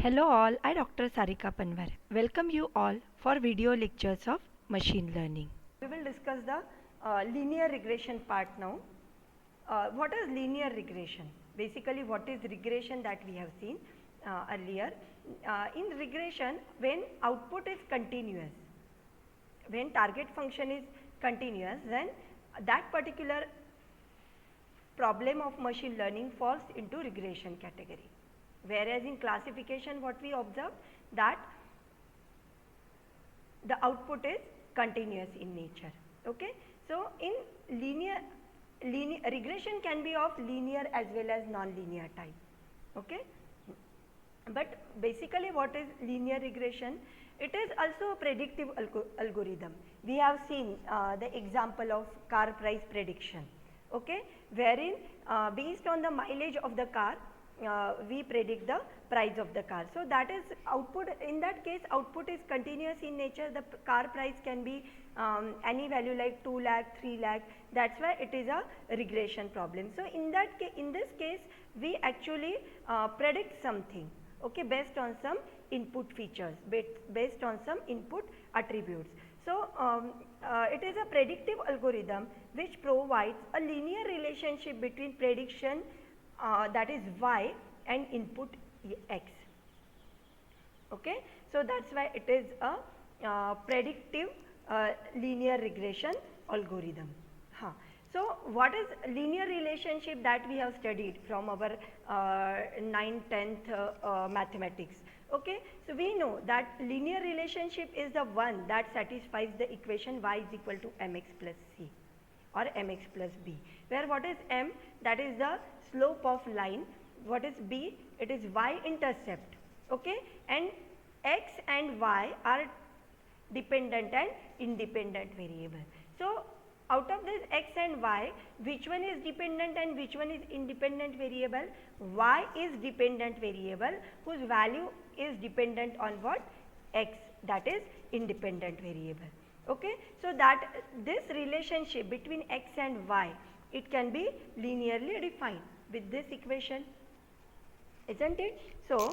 Hello all, I Dr. Sarika Panwar. Welcome you all for video lectures of machine learning. We will discuss the linear regression part now. What is linear regression? Basically what is regression that we have seen earlier. In regression, when output is continuous, when target function is continuous, then that particular problem of machine learning falls into regression category. Whereas in classification what we observed that the output is continuous in nature. Okay. So in linear regression can be of linear as well as non-linear type. Okay. But basically what is linear regression? It is also a predictive algorithm. We have seen the example of car price prediction, okay, wherein based on the mileage of the car we predict the price of the car. So that is output. In that case output is continuous in nature. The car price can be any value like 2 lakh, 3 lakh. That's why it is a regression problem. So in that in this case we actually predict something, okay, based on some input features, based on some input attributes. So it is a predictive algorithm which provides a linear relationship between prediction that is y and input x. Okay. So that's why it is a predictive linear regression algorithm. So what is linear relationship that we have studied from our 9th, 10th mathematics? Okay. So we know that linear relationship is the one that satisfies the equation y is equal to mx plus c or mx plus b, where what is m? That is the slope of line. What is b? It is y-intercept. Okay. And x and y are dependent and independent variable. So out of this x and y, which one is dependent and which one is independent variable? Y is dependent variable whose value is dependent on what? X, that is independent variable. Okay. So that this relationship between x and y, it can be linearly defined with this equation, isn't it? So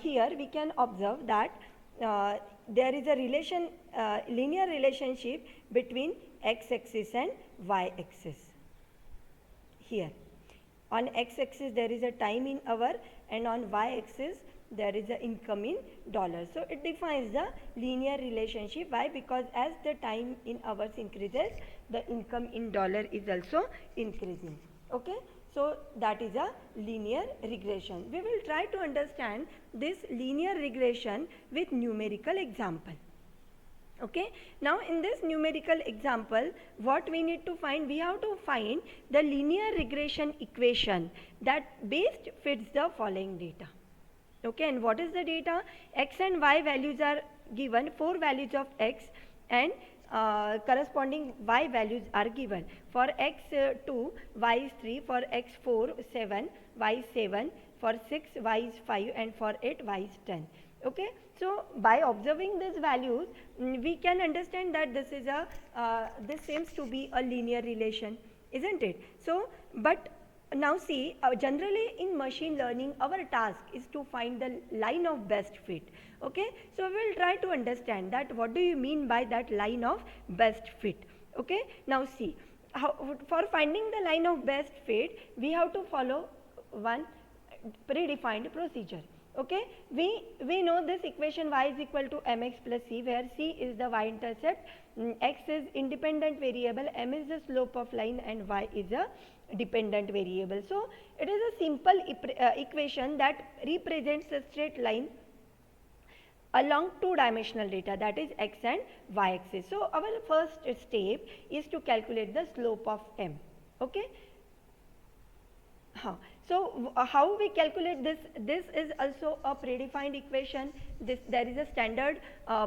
here we can observe that there is a linear relationship between x-axis and y-axis. Here on x-axis there is a time in hour and on y-axis there is a income in dollars. So it defines the linear relationship. Why? Because as the time in hours increases, the income in dollar is also increasing. Okay. So that is a linear regression. We will try to understand this linear regression with numerical example. Okay. Now in this numerical example, what we need to find? We have to find the linear regression equation that best fits the following data. Okay. And what is the data? X and y values are given, 4 values of x and corresponding y values are given. For x 2, y is 3, for x 4, 7, y is 7, for 6, y is 5, and for 8, y is 10. Okay. So by observing these values, we can understand that this is this seems to be a linear relation, isn't it? So but now see, generally in machine learning our task is to find the line of best fit. Okay. So we will try to understand that what do you mean by that line of best fit. Okay. Now see, for finding the line of best fit we have to follow one predefined procedure. Okay. We know this equation y is equal to mx plus c, where c is the y-intercept, x is independent variable, m is the slope of line and y is a dependent variable. So it is a simple equation that represents a straight line along two-dimensional data, that is x and y axis. So our first step is to calculate the slope of m. Okay. So how we calculate this? This is also a predefined equation. There is a standard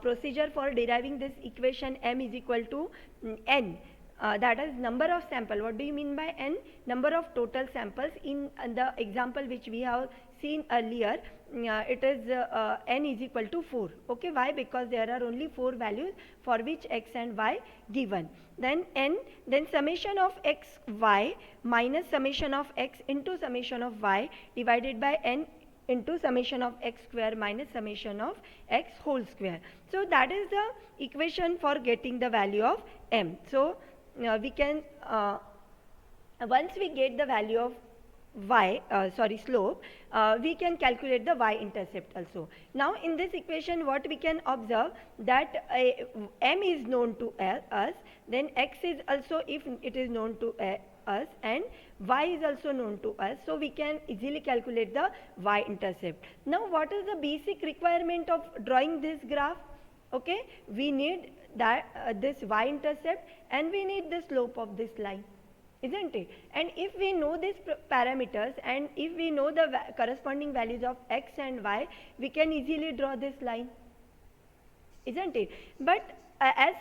procedure for deriving this equation. M is equal to n. That is number of sample. What do you mean by n? Number of total samples. In the example which we have seen earlier, it is n is equal to 4. Okay. Why? Because there are only 4 values for which x and y given. Then n, then summation of x y minus summation of x into summation of y divided by n into summation of x square minus summation of x whole square. So that is the equation for getting the value of m. So we can once we get the value of slope, we can calculate the y-intercept also. Now in this equation what we can observe that m is known to us, then x is also, if it is known to us, and y is also known to us, so we can easily calculate the y-intercept. Now what is the basic requirement of drawing this graph? Okay, we need that this y-intercept, and we need the slope of this line, isn't it? And if we know these parameters, and if we know the corresponding values of x and y, we can easily draw this line, isn't it? But as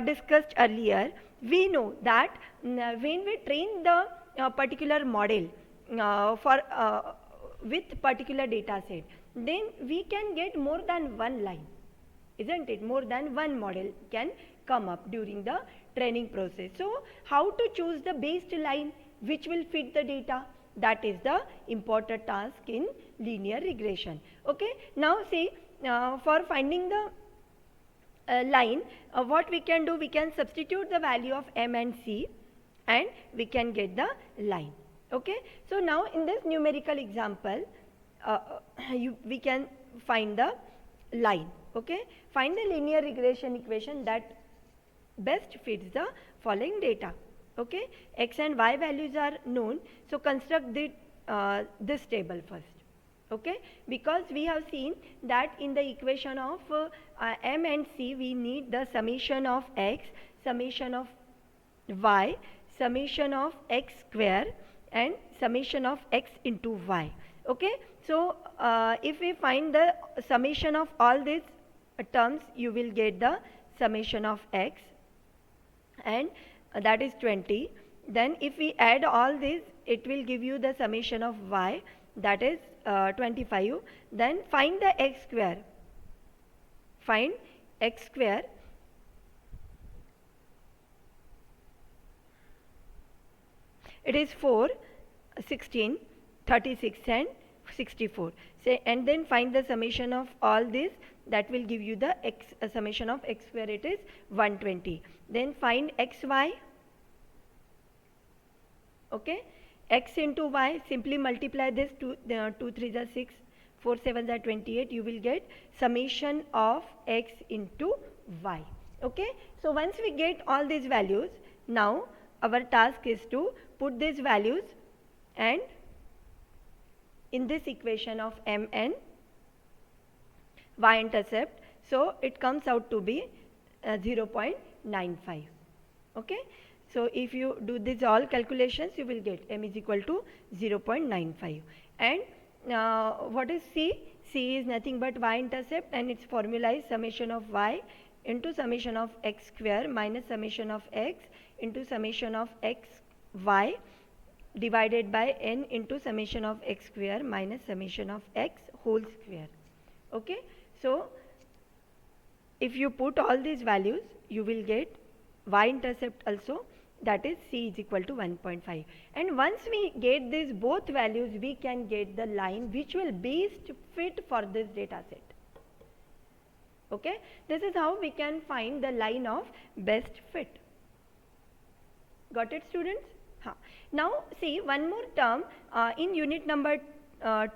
discussed earlier, we know that when we train the particular model for with particular data set, then we can get more than one line, isn't it? More than one model can come up during the training process. So how to choose the best line which will fit the data? That is the important task in linear regression. Okay, now see, for finding the line, what we can do, we can substitute the value of m and c, and we can get the line. Okay, so now in this numerical example, we can find the line. Okay, find the linear regression equation that best fits the following data. Okay, x and y values are known, so construct the this table first. Okay, because we have seen that in the equation of m and c, we need the summation of x, summation of y, summation of x square, and summation of x into y. Okay, so if we find the summation of all these terms, you will get the summation of x, and that is 20. Then if we add all these, it will give you the summation of y, that is 25. Then find the x square. Find x square. It is 4, 16, 36 and 64. Say, and then find the summation of all this, that will give you the x summation of x square, it is 120. Then find xy. Okay, x into y, simply multiply this, 2 3s are 6, 4 7s are 28, you will get summation of x into y. Okay, so once we get all these values, now our task is to put these values and in this equation of m and y-intercept, so it comes out to be 0.95. Okay, so if you do these all calculations, you will get m is equal to 0.95. And what is c? C is nothing but y-intercept, and its formula is summation of y into summation of x square minus summation of x into summation of x y divided by n into summation of x square minus summation of x whole square. Okay, so if you put all these values, you will get y-intercept also, that is c is equal to 1.5. And once we get these both values, we can get the line which will best fit for this data set. Okay, this is how we can find the line of best fit. Got it, students? Now see, one more term in unit number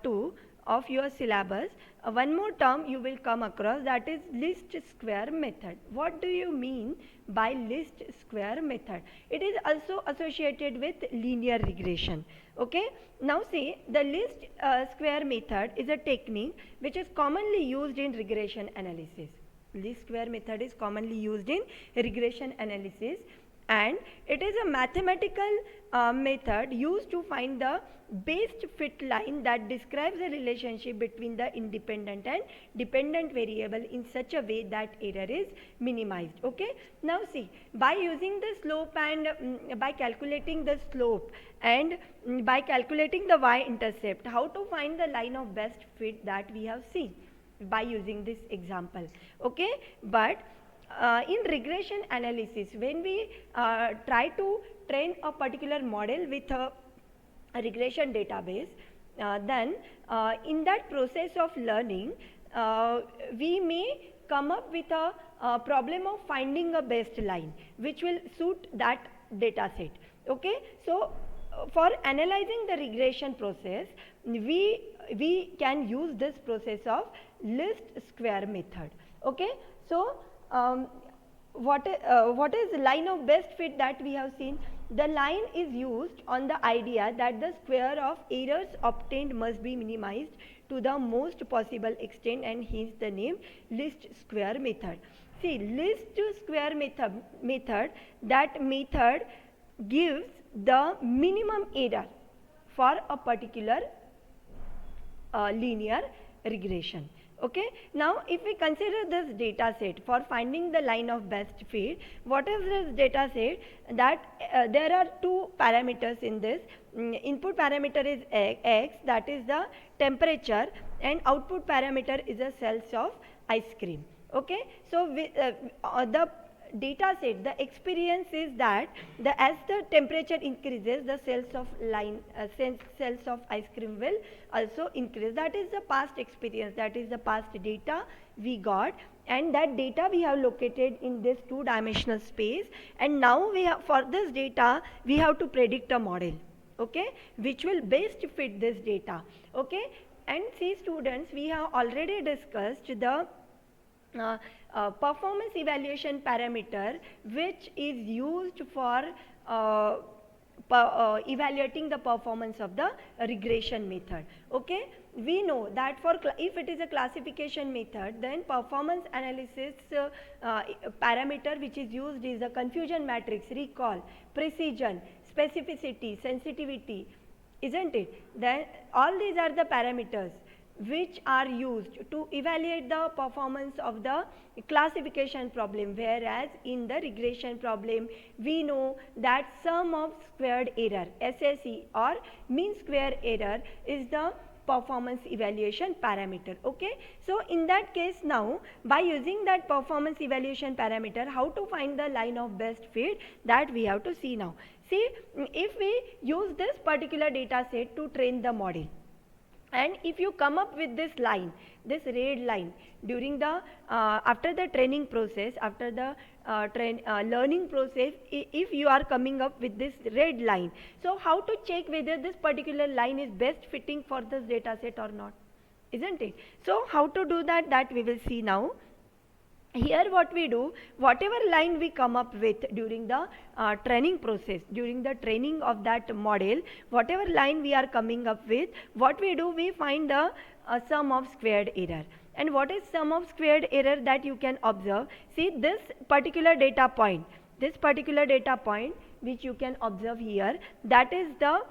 2 of your syllabus, one more term you will come across, that is least square method. What do you mean by least square method? It is also associated with linear regression. Okay, now see, the least square method is a technique which is commonly used in regression analysis. Least square method is commonly used in regression analysis, and it is a mathematical method used to find the best fit line that describes the relationship between the independent and dependent variable in such a way that error is minimized. Okay, now see, by using the slope and by calculating the slope and by calculating the y-intercept, how to find the line of best fit, that we have seen by using this example. Okay, but in regression analysis, when we try to train a particular model with a regression database, then in that process of learning, we may come up with a problem of finding a best line which will suit that data set. Okay, so for analyzing the regression process, we can use this process of least square method. Okay, so what is line of best fit that we have seen? The line is used on the idea that the square of errors obtained must be minimized to the most possible extent, and hence the name least square method. See, least square method, that method gives the minimum error for a particular linear regression. Okay, now if we consider this data set for finding the line of best fit, what is this data set? That there are two parameters in this. Input parameter is x, that is the temperature, and output parameter is a cells of ice cream. Okay, so the data set, the experience is that as the temperature increases, the cells of cells of ice cream will also increase. That is the past experience, that is the past data we got, and that data we have located in this two-dimensional space, and now we have, for this data we have to predict a model, okay, which will best fit this data. Okay, and see students, we have already discussed the performance evaluation parameter which is used for evaluating the performance of the regression method. Okay, we know that for if it is a classification method, then performance analysis parameter which is used is the confusion matrix, recall, precision, specificity, sensitivity, isn't it? Then all these are the parameters which are used to evaluate the performance of the classification problem, whereas in the regression problem we know that sum of squared error, SSE, or mean square error, is the performance evaluation parameter. Okay, so in that case, now by using that performance evaluation parameter, how to find the line of best fit, that we have to see now. See, if we use this particular data set to train the model, and if you come up with this line, this red line, during the after the training process, after the learning process, if you are coming up with this red line, so how to check whether this particular line is best fitting for this data set or not, isn't it? So how to do that, that we will see now. Here what we do, whatever line we come up with during the training process, during the training of that model, whatever line we are coming up with, what we do, we find the sum of squared error. And what is sum of squared error, that you can observe? See, this particular data point which you can observe here, that is the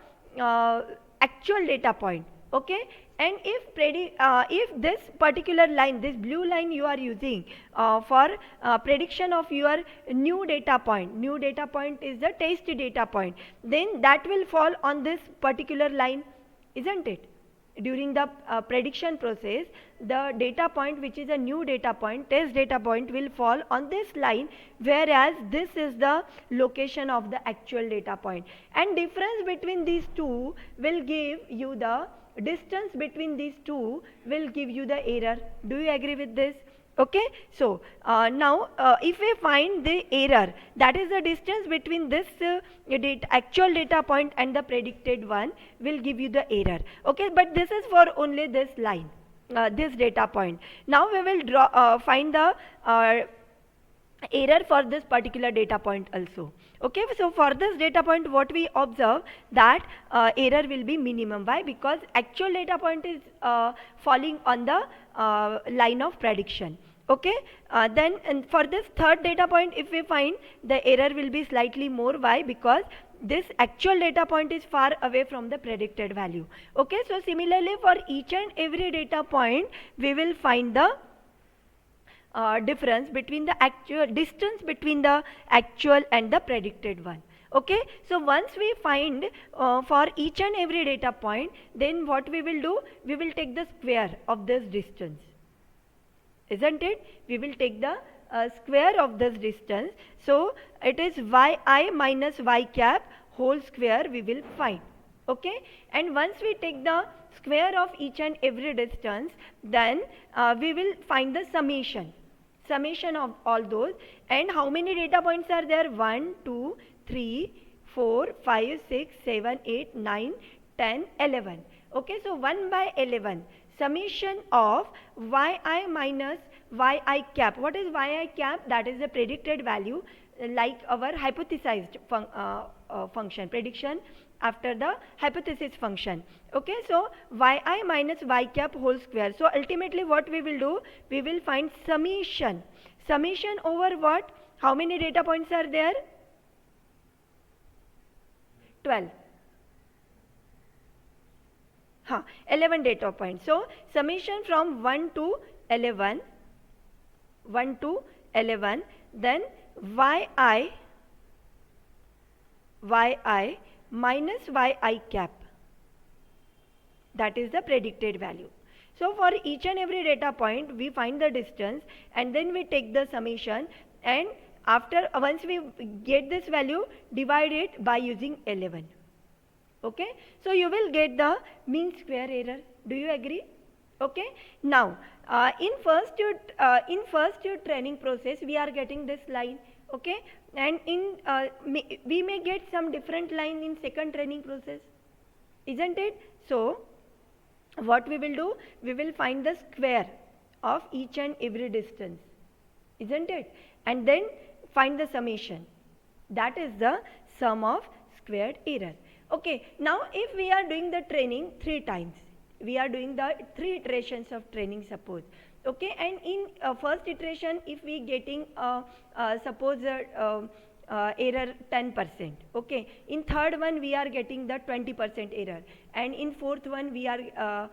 actual data point. Okay, and if this particular line, this blue line you are using for prediction of your new data point is the test data point, then that will fall on this particular line, isn't it? During the prediction process, the data point which is a new data point, test data point, will fall on this line, whereas this is the location of the actual data point, and difference between these two will give you the distance between these two will give you the error. Do you agree with this? Okay, so now if we find the error, that is the distance between this actual data point and the predicted one, will give you the error. Okay, but this is for only this line, this data point. Now we will find the error for this particular data point also. Okay, so for this data point, what we observe, that error will be minimum. Why? Because actual data point is falling on the line of prediction. Okay, then and for this third data point, if we find, the error will be slightly more. Why? Because this actual data point is far away from the predicted value. Okay, so similarly for each and every data point, we will find the difference between the actual distance between the actual and the predicted one. Okay, so once we find for each and every data point, then what we will do, we will take the square of this distance, isn't it? We will take the square of this distance. So it is yi minus y cap whole square we will find. Okay, and once we take the square of each and every distance, then we will find the summation of all those. And how many data points are there? 1 2 3 4 5 6 7 8 9 10 11. Okay, so 1 by 11 summation of yi minus yi cap. What is yi cap? That is the predicted value, like our hypothesized function, prediction after the hypothesis function. Okay, so yi minus y cap whole square. So ultimately what we will do, we will find summation over what? How many data points are there? 12. 11 data points. So summation from 1 to 11, then yi minus yi cap, that is the predicted value. So for each and every data point we find the distance and then we take the summation, and after once we get this value, divide it by using 11. Okay, so you will get the mean square error. Do you agree? Okay, now in first year training process we are getting this line. Okay, and in we may get some different line in second training process, isn't it? So what we will do, we will find the square of each and every distance, isn't it? And then find the summation, that is the sum of squared error. Okay, now if we are doing the training 3 times, we are doing the 3 iterations of training, suppose. Okay, and in first iteration if we getting suppose error 10%, okay, in third one we are getting the 20% error, and in fourth one we are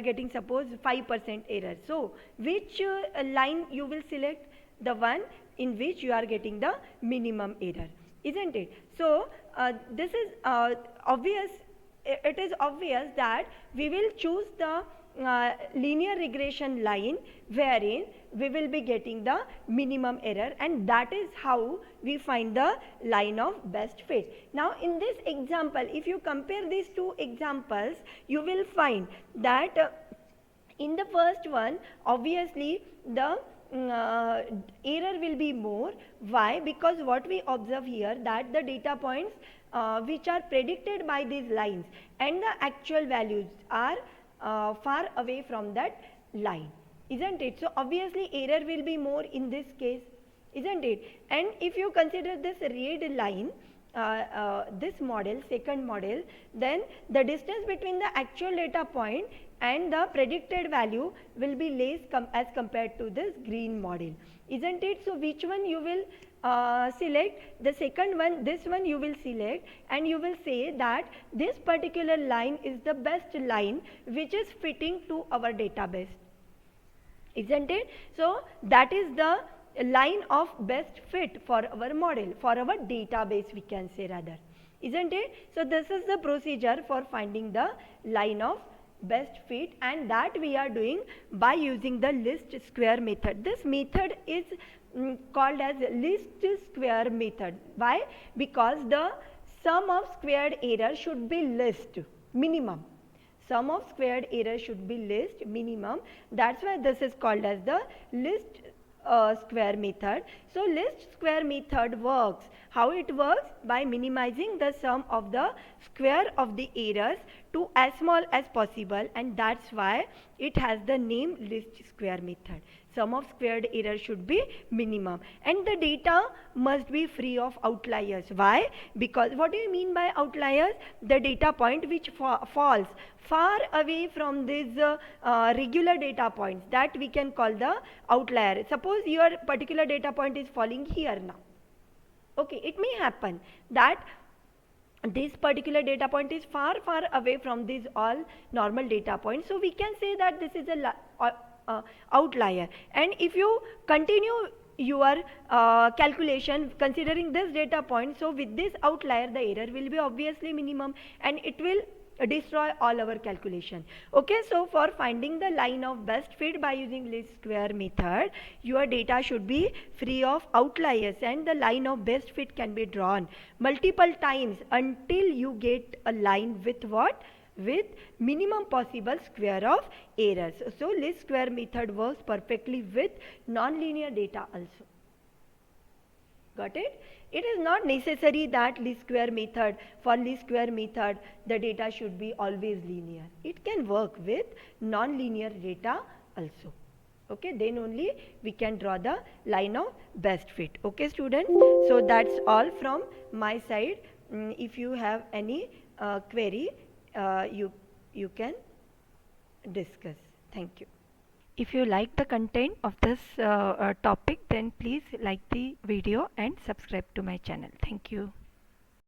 getting suppose 5% error. So which line you will select? The one in which you are getting the minimum error, isn't it? So this is obvious. It is obvious that we will choose the linear regression line wherein we will be getting the minimum error, and that is how we find the line of best fit. Now in this example, if you compare these 2 examples, you will find that in the first one obviously the error will be more. Why? Because what we observe here, that the data points which are predicted by these lines and the actual values are far away from that line, isn't it? So obviously error will be more in this case, isn't it? And if you consider this red line, this model, second model, then the distance between the actual data point and the predicted value will be less as compared to this green model, isn't it? So which one you will select? The second one, this one you will select, and you will say that this particular line is the best line which is fitting to our database, isn't it? So that is the line of best fit for our model, for our database we can say rather, isn't it? So this is the procedure for finding the line of best fit, and that we are doing by using the least square method. This method is called as least square method. Why? Because the sum of squared error should be least, minimum. Sum of squared error should be least, minimum. That's why this is called as the least square method. So least square method works. How it works? By minimizing the sum of the square of the errors to as small as possible, and that's why it has the name least square method. Sum of squared error should be minimum, and the data must be free of outliers. Why? Because what do you mean by outliers? The data point which falls far away from these regular data points, that we can call the outlier. Suppose your particular data point is falling here now. Okay, it may happen that this particular data point is far away from these all normal data points, so we can say that this is a outlier. And if you continue your calculation considering this data point, so with this outlier the error will be obviously minimum, and it will destroy all our calculation. Okay, so for finding the line of best fit by using least square method, your data should be free of outliers and the line of best fit can be drawn multiple times until you get a line with what? With minimum possible square of errors. So least square method works perfectly with nonlinear data also. Got it? It is not necessary that least square method, for least square method the data should be always linear. It can work with non-linear data also. Okay, then only we can draw the line of best fit. Okay students, so that's all from my side. If you have any query, you can discuss. Thank you. If you like the content of this topic, then please like the video and subscribe to my channel. Thank you.